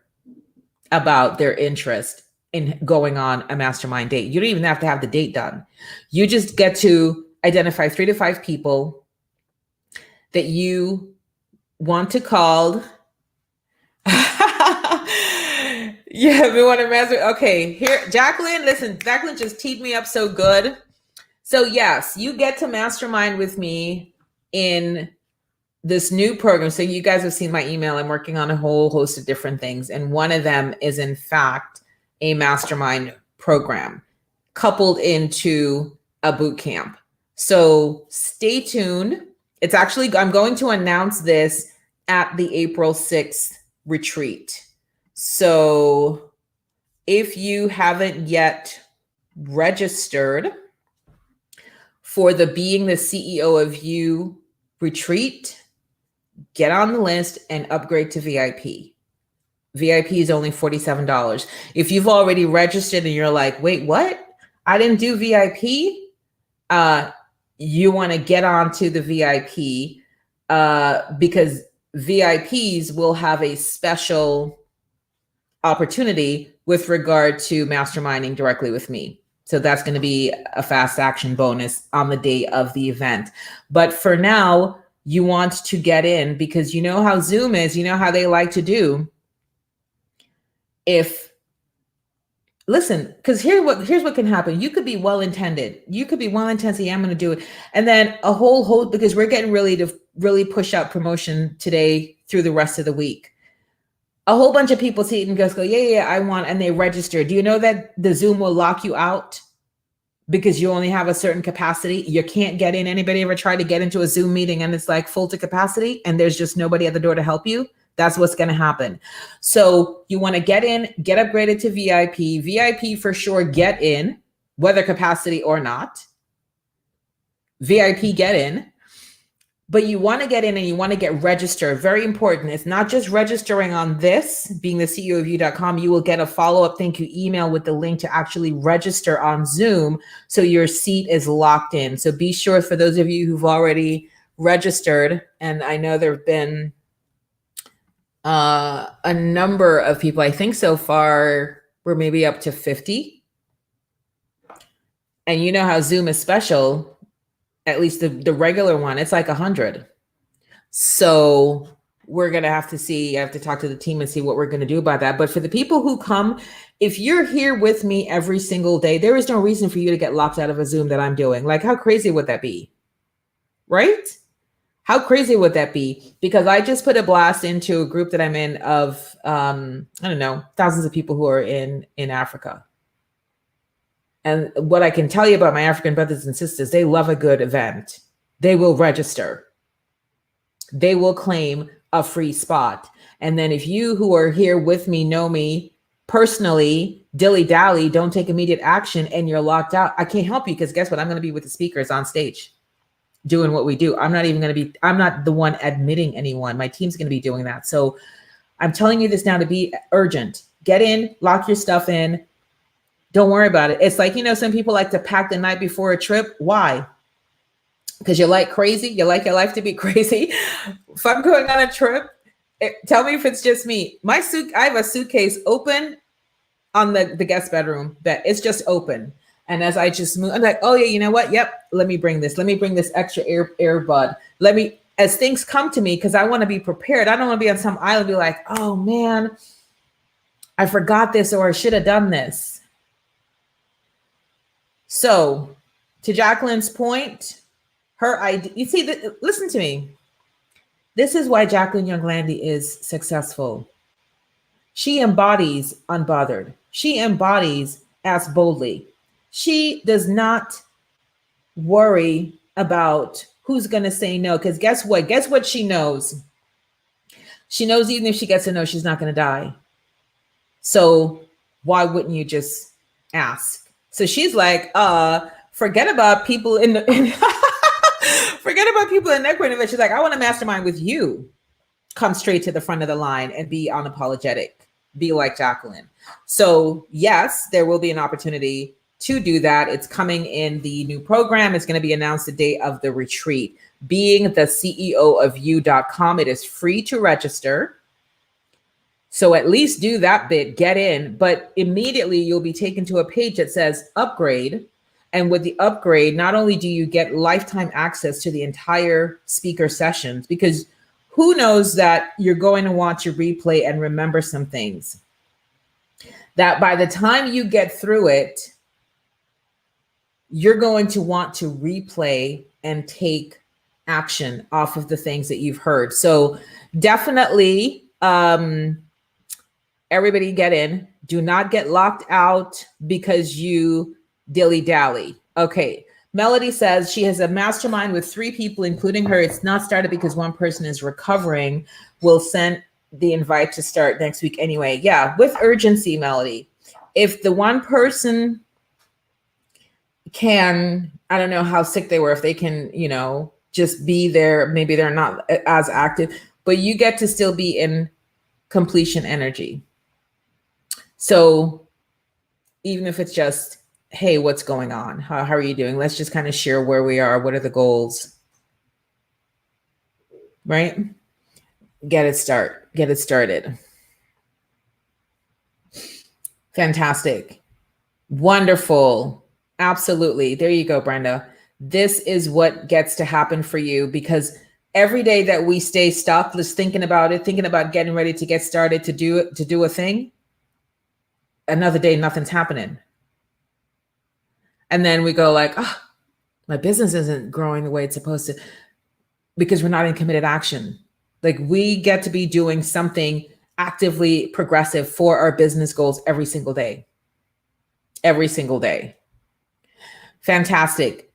Speaker 1: about their interest in going on a mastermind date. You don't even have to have the date done. You just get to identify 3 to 5 people that you want to call. Yeah, we want to master. Okay, here, Jacqueline, listen, Jacqueline just teed me up so good. So yes, you get to mastermind with me in this new program. So you guys have seen my email. I'm working on a whole host of different things. And one of them is in fact a mastermind program coupled into a boot camp. So stay tuned. It's actually, I'm going to announce this at the April 6th retreat. So if you haven't yet registered for the Being the CEO of You retreat, get on the list and upgrade to VIP. VIP is only $47. If you've already registered and you're like, wait, what? I didn't do VIP. You want to get onto the VIP because VIPs will have a special opportunity with regard to masterminding directly with me. So that's going to be a fast action bonus on the day of the event. But for now, you want to get in because you know how Zoom is, you know how they like to do. Listen, because here's what can happen. You could be well-intended. You could be well-intended, say, I'm going to do it. And then a whole host, because we're getting ready to really push out promotion today through the rest of the week. A whole bunch of people see it and go, yeah, I want, and they register. Do you know that the Zoom will lock you out because you only have a certain capacity? You can't get in. Anybody ever tried to get into a Zoom meeting and it's like full to capacity and there's just nobody at the door to help you? That's what's going to happen. So you want to get in, get upgraded to VIP. VIP for sure, get in, whether capacity or not. VIP, get in. But you want to get in and you want to get registered. Very important. It's not just registering on this, beingtheCEOofYou.com. You will get a follow-up thank you email with the link to actually register on Zoom. So your seat is locked in. So be sure, for those of you who've already registered, and I know there've been a number of people, I think so far we're maybe up to 50. And you know how Zoom is special. At least the regular one, it's like 100. So we're going to have to see, I have to talk to the team and see what we're going to do about that. But for the people who come, if you're here with me every single day, there is no reason for you to get locked out of a Zoom that I'm doing. Like, how crazy would that be? Right? How crazy would that be? Because I just put a blast into a group that I'm in of, I don't know, thousands of people who are in Africa. And what I can tell you about my African brothers and sisters, they love a good event. They will register. They will claim a free spot. And then if you who are here with me know me personally, dilly-dally, don't take immediate action, and you're locked out, I can't help you because guess what? I'm going to be with the speakers on stage doing what we do. I'm not the one admitting anyone. My team's going to be doing that. So I'm telling you this now to be urgent. Get in, lock your stuff in. Don't worry about it. It's like, some people like to pack the night before a trip. Why? Because you like crazy. You like your life to be crazy. If I'm going on a trip, tell me if it's just me. I have a suitcase open on the guest bedroom bed. It's just open. And as I just move, I'm like, oh yeah, you know what? Yep. Let me bring this. Let me bring this extra earbud. As things come to me, because I want to be prepared. I don't want to be on some island and be like, oh man, I forgot this, or I should have done this. So to Jacqueline's point, Her idea, you see, listen to me. This is why Jacqueline Young Landy is successful. She embodies unbothered. She embodies ask boldly. She does not worry about who's going to say no. Because guess what? Guess what she knows? She knows even if she gets a no, she's not going to die. So why wouldn't you just ask? So she's like, forget about people in the forget about people in networking event. She's like, I want to mastermind with you. Come straight to the front of the line and be unapologetic. Be like Jacqueline. So yes, there will be an opportunity to do that. It's coming in the new program. It's going to be announced the day of the retreat. Being the CEO of you.com. It is free to register. So at least do that bit, get in, but immediately you'll be taken to a page that says upgrade. And with the upgrade, not only do you get lifetime access to the entire speaker sessions, because who knows that you're going to want to replay and remember some things that by the time you get through it, you're going to want to replay and take action off of the things that you've heard. So definitely, everybody get in. Do not get locked out because you dilly-dally. Okay. Melody says she has a mastermind with 3 people, including her. It's not started because one person is recovering. We'll send the invite to start next week anyway. Yeah, with urgency, Melody. If the one person can, I don't know how sick they were, if they can, just be there, maybe they're not as active, but you get to still be in completion energy. So even if it's just, hey, what's going on? How are you doing? Let's just kind of share where we are. What are the goals? Right? Get it started. Fantastic. Wonderful. Absolutely. There you go, Brenda. This is what gets to happen for you, because every day that we stay stuck, just thinking about it, thinking about getting ready to get started to do a thing, another day, nothing's happening. And then we go like, my business isn't growing the way it's supposed to, because we're not in committed action. Like, we get to be doing something actively progressive for our business goals every single day. Every single day. Fantastic.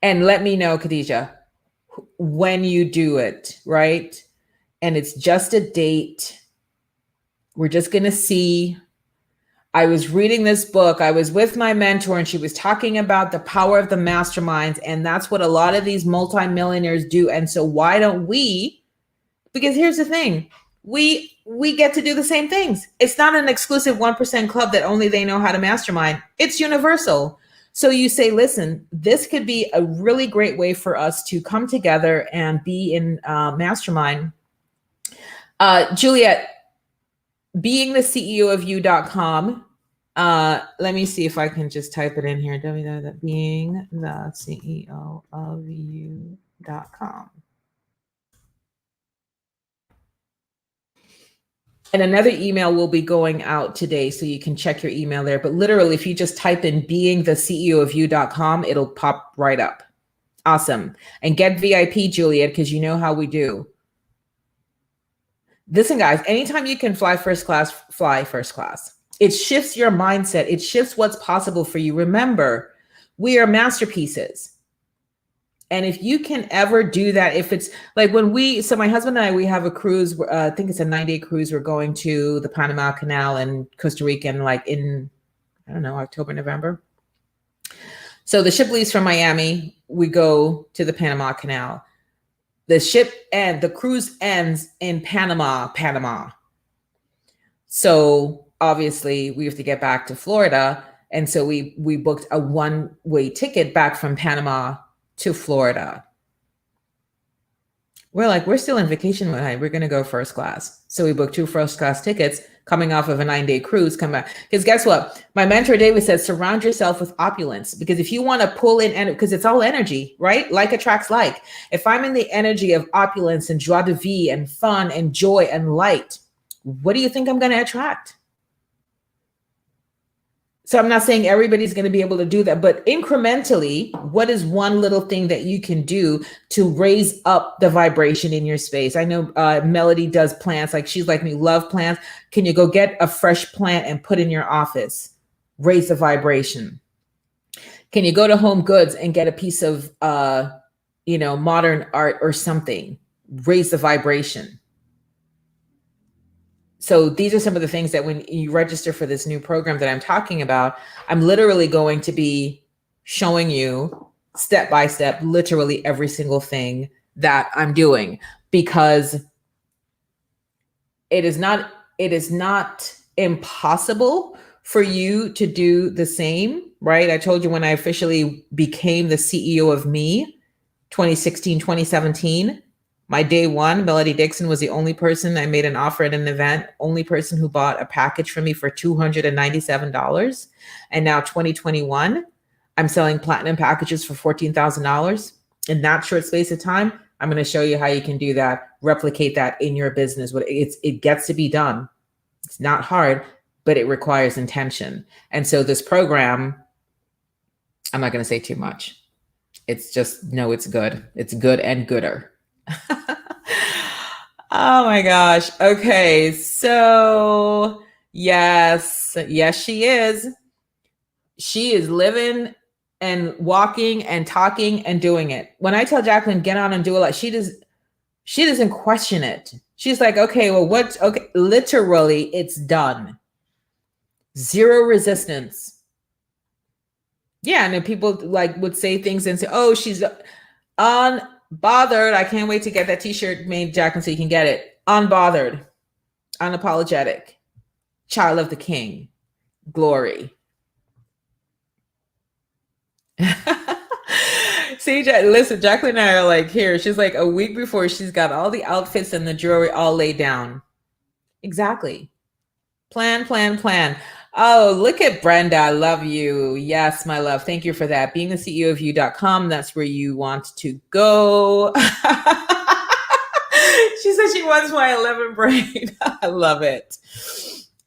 Speaker 1: And let me know, Khadija, when you do it, right? And it's just a date. We're just going to see. I was reading this book. I was with my mentor and she was talking about the power of the masterminds. And that's what a lot of these multimillionaires do. And so why don't we? Because here's the thing. We get to do the same things. It's not an exclusive 1% club that only they know how to mastermind. It's universal. So you say, listen, this could be a really great way for us to come together and be in mastermind. Juliet, being the CEO of you.com. Let me see if I can just type it in here. Being the CEO of you.com. And another email will be going out today, so you can check your email there. But literally, if you just type in being the CEO of you.com, it'll pop right up. Awesome. And get VIP, Juliet, because you know how we do. Listen, guys, anytime you can fly first class, fly first class. It shifts your mindset. It shifts what's possible for you. Remember, we are masterpieces. And if you can ever do that, if it's like so my husband and I, we have a cruise, I think it's a 9-day cruise. We're going to the Panama Canal and Costa Rica in I don't know, October, November. So the ship leaves from Miami. We go to the Panama Canal. The cruise ends in Panama. So obviously we have to get back to Florida. And so we booked a one-way ticket back from Panama to Florida. We're still in vacation mode. We're going to go first class. So we booked 2 first class tickets coming off of a 9-day cruise. Come back. Because guess what? My mentor David says, surround yourself with opulence. Because if you want to pull in, because it's all energy, right? Like attracts like. If I'm in the energy of opulence and joie de vivre and fun and joy and light, what do you think I'm going to attract? So I'm not saying everybody's going to be able to do that, but incrementally, what is one little thing that you can do to raise up the vibration in your space? I know Melody does plants. Like, she's like me, love plants. Can you go get a fresh plant and put in your office? Raise the vibration. Can you go to Home Goods and get a piece of, modern art or something? Raise the vibration. So these are some of the things that when you register for this new program that I'm talking about, I'm literally going to be showing you step by step, literally every single thing that I'm doing, because it is not impossible for you to do the same, right? I told you when I officially became the CEO of me, 2016, 2017, my day one, Melody Dixon was the only person I made an offer at an event, only person who bought a package from me for $297. And now 2021, I'm selling platinum packages for $14,000 in that short space of time. I'm going to show you how you can do that, replicate that in your business. It gets to be done. It's not hard, but it requires intention. And so this program, I'm not going to say too much. It's just, no, it's good. It's good and gooder. Oh my gosh. Okay. So yes, she is. She is living and walking and talking and doing it. When I tell Jacqueline, get on and do it, she doesn't question it. She's like, okay, well, okay. Literally, it's done. Zero resistance. Yeah. And then people would say things and say, oh, she's unbothered. I can't wait to get that t-shirt made, Jacqueline, so you can get it. Unbothered, unapologetic, child of the king, glory. See, listen, Jacqueline and I are like here. She's like a week before, she's got all the outfits and the jewelry all laid down. Exactly. Plan. Oh, look at Brenda. I love you. Yes, my love. Thank you for that. Being the CEO of you.com. That's where you want to go. She said she wants my 11 brain. I love it.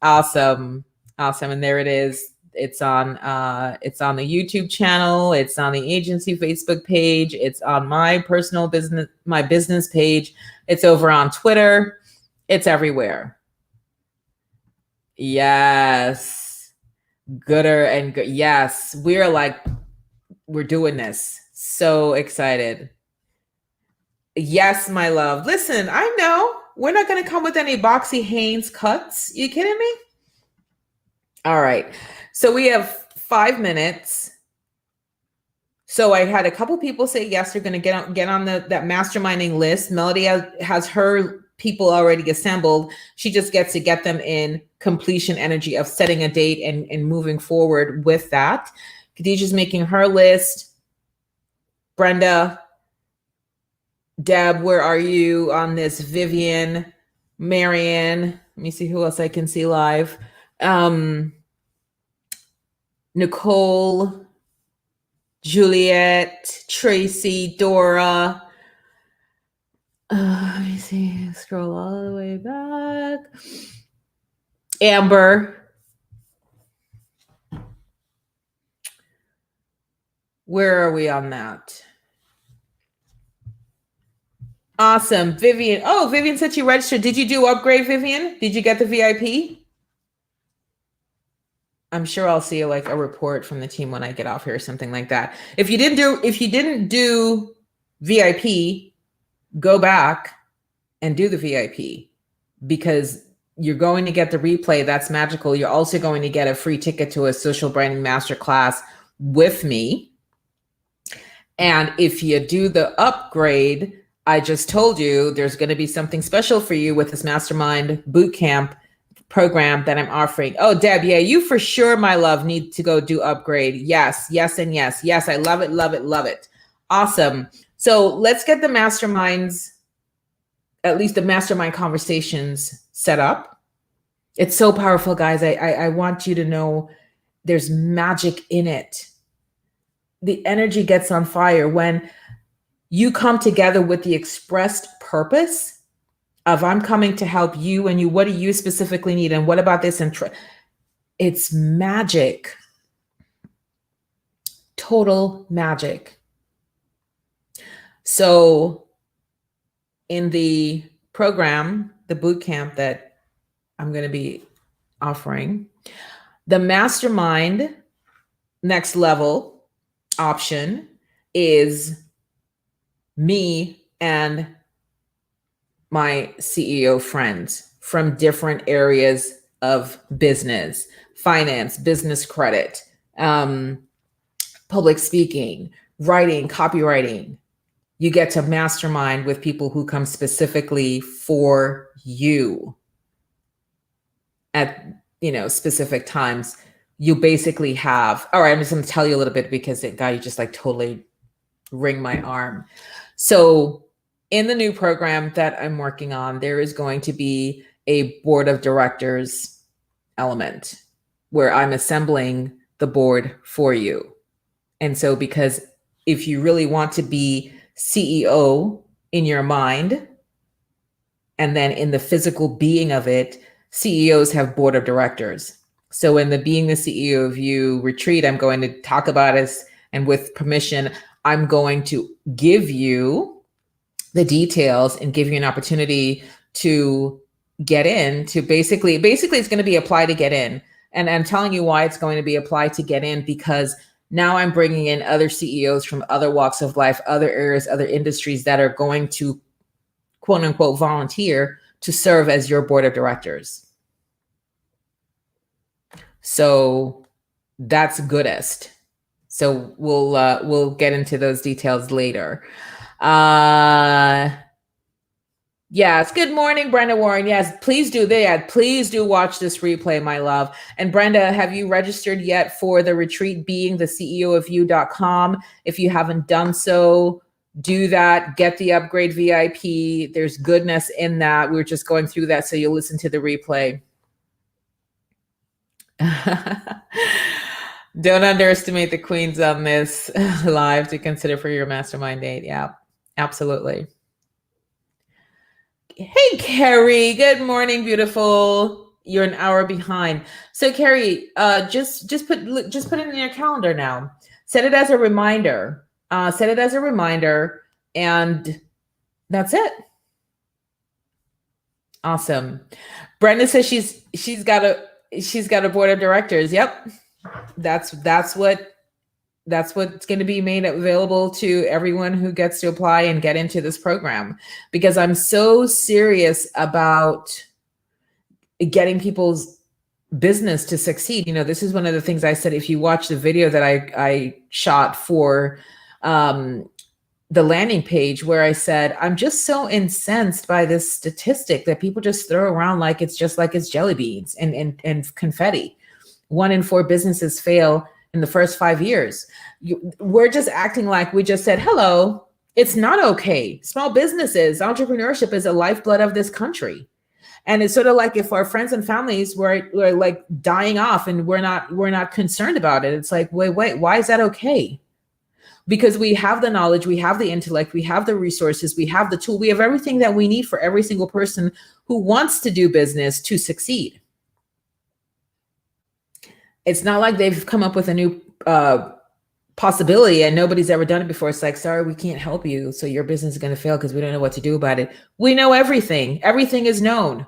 Speaker 1: Awesome. And there it is. It's on the YouTube channel. It's on the agency Facebook page. It's on my personal business, my business page. It's over on Twitter. It's everywhere. Yes. Gooder and good. Yes. We're doing this. So excited. Yes, my love. Listen, I know we're not going to come with any boxy Hanes cuts. You kidding me? All right. So we have 5 minutes. So I had a couple people say yes, they're going to get on that masterminding list. Melody has her people already assembled. She just gets to get them in completion energy of setting a date and moving forward with that. Khadijah's making her list. Brenda, Deb, where are you on this? Vivian, Marianne, let me see who else I can see live. Nicole, Juliet, Tracy, Dora. Let me see, scroll all the way back. Amber. Where are we on that? Awesome. Vivian. Oh, Vivian said she registered. Did you do upgrade, Vivian? Did you get the VIP? I'm sure I'll see like a report from the team when I get off here or something like that. If you didn't do VIP, go back and do the VIP, because you're going to get the replay. That's magical. You're also going to get a free ticket to a social branding masterclass with me. And if you do the upgrade, I just told you there's going to be something special for you with this mastermind bootcamp program that I'm offering. Oh, Deb, yeah, you for sure, my love, need to go do upgrade. Yes, and yes. Yes, I love it. Awesome. So let's get the masterminds, at least the mastermind conversations set up. It's so powerful, guys. I want you to know there's magic in it. The energy gets on fire when you come together with the expressed purpose of I'm coming to help you, and you, what do you specifically need? And what about this? And it's magic. total magic. So in the program, the boot camp that I'm going to be offering, the mastermind next level option is me and my CEO friends from different areas of business, finance, business credit, public speaking, writing, copywriting. You get to mastermind with people who come specifically for you at, specific times. You basically have, all right, I'm just going to tell you a little bit because it got you just like totally wring my arm. So in the new program that I'm working on, there is going to be a board of directors element where I'm assembling the board for you. And so, because if you really want to be CEO in your mind, and then in the physical being of it, CEOs have board of directors. So in the Being the CEO of You retreat, I'm going to talk about it, and with permission, I'm going to give you the details and give you an opportunity to get in to basically it's going to be apply to get in. And I'm telling you why it's going to be applied to get in, because now I'm bringing in other CEOs from other walks of life, other areas, other industries that are going to quote unquote volunteer to serve as your board of directors. So that's goodest. So we'll get into those details later. Yes. Good morning, Brenda Warren. Yes, please do that. Please do watch this replay, my love. And Brenda, have you registered yet for the retreat, beingtheceoofyou.com? If you haven't done so, do that. Get the upgrade VIP. There's goodness in that. We were just going through that, so you'll listen to the replay. Don't underestimate the queens on this live to consider for your mastermind date. Yeah, absolutely. Hey, Carrie. Good morning, beautiful. You're an hour behind. So, Carrie, just put it in your calendar now. Set it as a reminder. And that's it. Awesome. Brenda says she's got a board of directors. Yep. That's what's going to be made available to everyone who gets to apply and get into this program, because I'm so serious about getting people's business to succeed. This is one of the things I said. If you watch the video that I shot for the landing page, where I said, I'm just so incensed by this statistic that people just throw around like it's jelly beans and confetti. 1 in 4 businesses fail in the first 5 years. We're just acting like we just said, hello, it's not okay. Small businesses, entrepreneurship is the lifeblood of this country. And it's sort of like if our friends and families were like dying off and we're not concerned about it. It's like, wait, why is that okay? Because we have the knowledge, we have the intellect, we have the resources, we have the tool, we have everything that we need for every single person who wants to do business to succeed. It's not like they've come up with a new possibility and nobody's ever done it before. It's like, sorry, we can't help you. So your business is going to fail because we don't know what to do about it. We know everything. Everything is known.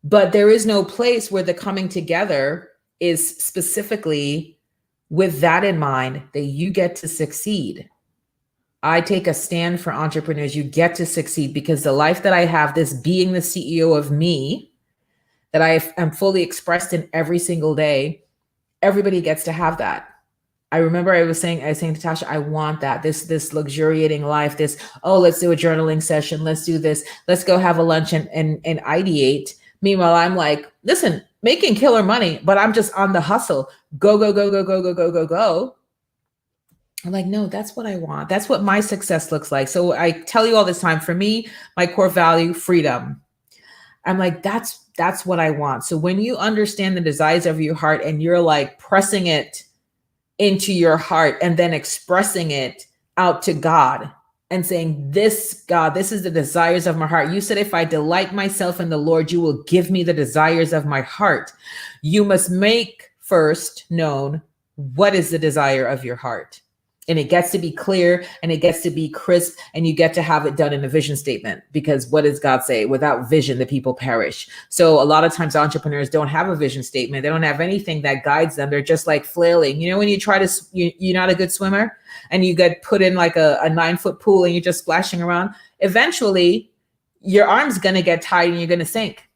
Speaker 1: But there is no place where the coming together is specifically with that in mind, that you get to succeed. I take a stand for entrepreneurs. You get to succeed, because the life that I have, this being the CEO of me, that I am fully expressed in every single day, everybody gets to have that. I remember I was saying to Tasha, I want that, this luxuriating life, this, let's do a journaling session. Let's do this. Let's go have a lunch and ideate. Meanwhile, I'm like, listen, making killer money, but I'm just on the hustle. Go, go, go, go, go, go, go, go, go. I'm like, no, that's what I want. That's what my success looks like. So I tell you all this time, for me, my core value, freedom. I'm like, that's what I want. So when you understand the desires of your heart and you're like pressing it into your heart and then expressing it out to God and saying, this, God, this is the desires of my heart. You said, if I delight myself in the Lord, you will give me the desires of my heart. You must make first known what is the desire of your heart? And it gets to be clear and it gets to be crisp, and you get to have it done in a vision statement, because what does God say? Without vision, the people perish. So a lot of times entrepreneurs don't have a vision statement. They don't have anything that guides them. They're just like flailing. You know, when you try to, you're not a good swimmer and you get put in like a 9-foot pool and you're just splashing around, eventually your arm's going to get tired and you're going to sink.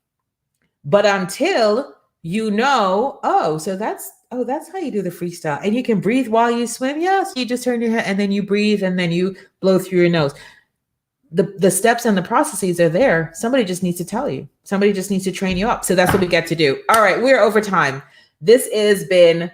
Speaker 1: But until you know, that's how you do the freestyle. And you can breathe while you swim. Yes, you just turn your head and then you breathe and then you blow through your nose. The steps and the processes are there. Somebody just needs to tell you. Somebody just needs to train you up. So that's what we get to do. All right, we're over time. This has been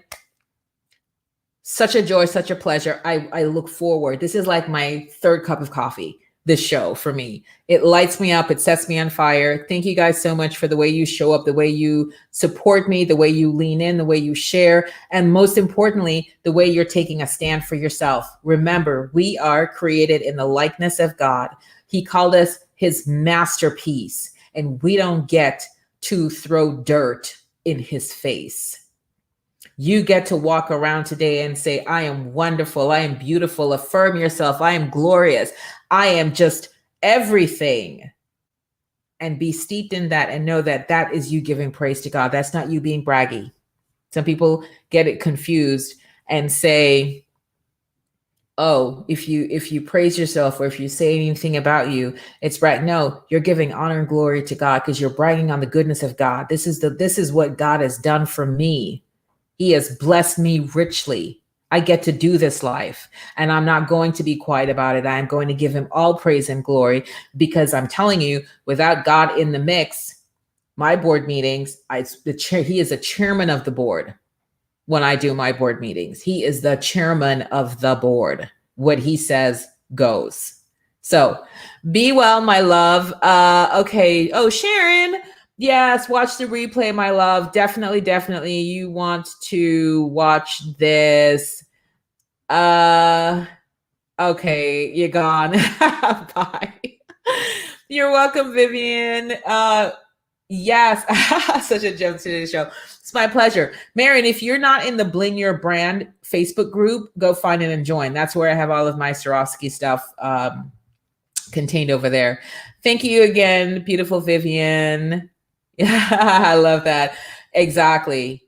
Speaker 1: such a joy, such a pleasure. I look forward. This is like my third cup of coffee. This show for me, it lights me up. It sets me on fire. Thank you guys so much for the way you show up, the way you support me, the way you lean in, the way you share, and most importantly, the way you're taking a stand for yourself. Remember, we are created in the likeness of God. He called us his masterpiece, and we don't get to throw dirt in his face. You get to walk around today and say, I am wonderful. I am beautiful. Affirm yourself. I am glorious. I am just everything. And be steeped in that and know that that is you giving praise to God. That's not you being braggy. Some people get it confused and say, oh, if you praise yourself or if you say anything about you, it's right. No, you're giving honor and glory to God because you're bragging on the goodness of God. This is what God has done for me. He has blessed me richly. I get to do this life, and I'm not going to be quiet about it. I'm going to give him all praise and glory, because I'm telling you, without God in the mix, my board meetings, he is a chairman of the board. When I do my board meetings, he is the chairman of the board. What he says goes. So be well, my love. Okay. Oh, Sharon. Yes, watch the replay, my love. Definitely, definitely. You want to watch this. Okay, you're gone. Bye. You're welcome, Vivian. Yes, such a gem to the show. It's my pleasure. Marion, if you're not in the Bling Your Brand Facebook group, go find it and join. That's where I have all of my Swarovski stuff contained over there. Thank you again, beautiful Vivian. I love that. Exactly.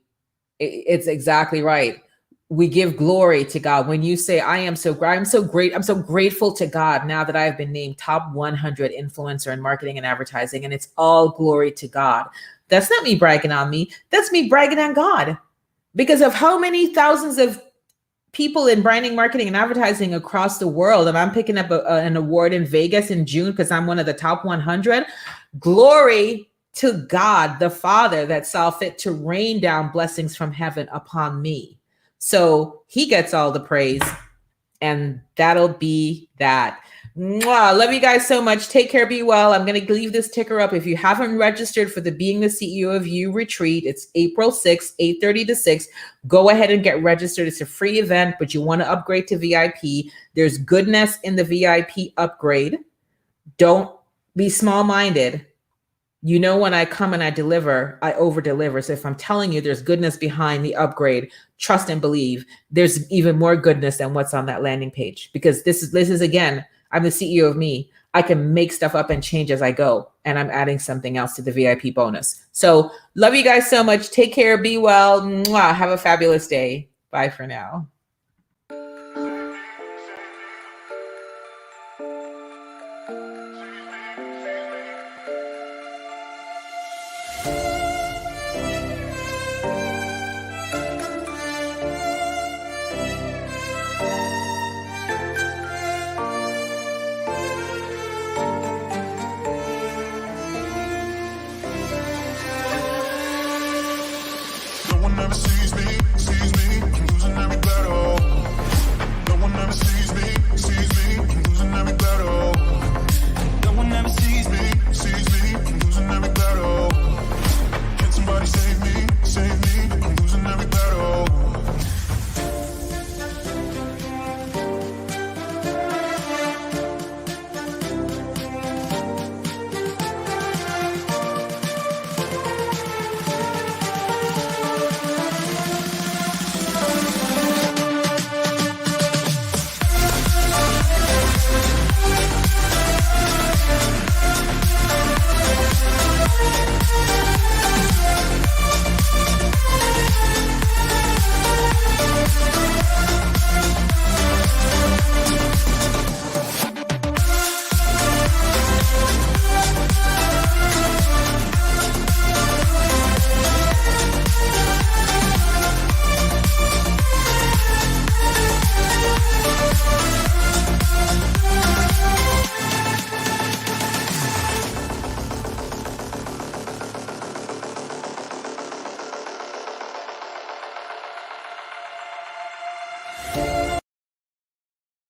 Speaker 1: It's exactly right. We give glory to God. When you say, I'm so grateful to God now that I've been named top 100 influencer in marketing and advertising, and it's all glory to God. That's not me bragging on me. That's me bragging on God, because of how many thousands of people in branding, marketing, and advertising across the world. And I'm picking up an award in Vegas in June because I'm one of the top 100. Glory to God, the Father, that saw fit to rain down blessings from heaven upon me. So he gets all the praise, and that'll be that. Mwah. Love you guys so much. Take care. Be well. I'm going to leave this ticker up. If you haven't registered for the Being the CEO of You retreat, it's April 6th, 8:30 to 6. Go ahead and get registered. It's a free event, but you want to upgrade to VIP. There's goodness in the VIP upgrade. Don't be small-minded. You know, when I come and I deliver, I over-deliver. So if I'm telling you there's goodness behind the upgrade, trust and believe there's even more goodness than what's on that landing page. Because this is again, I'm the CEO of me. I can make stuff up and change as I go. And I'm adding something else to the VIP bonus. So love you guys so much. Take care. Be well. Mwah. Have a fabulous day. Bye for now.
Speaker 2: Never sees me, I'm losing every battle.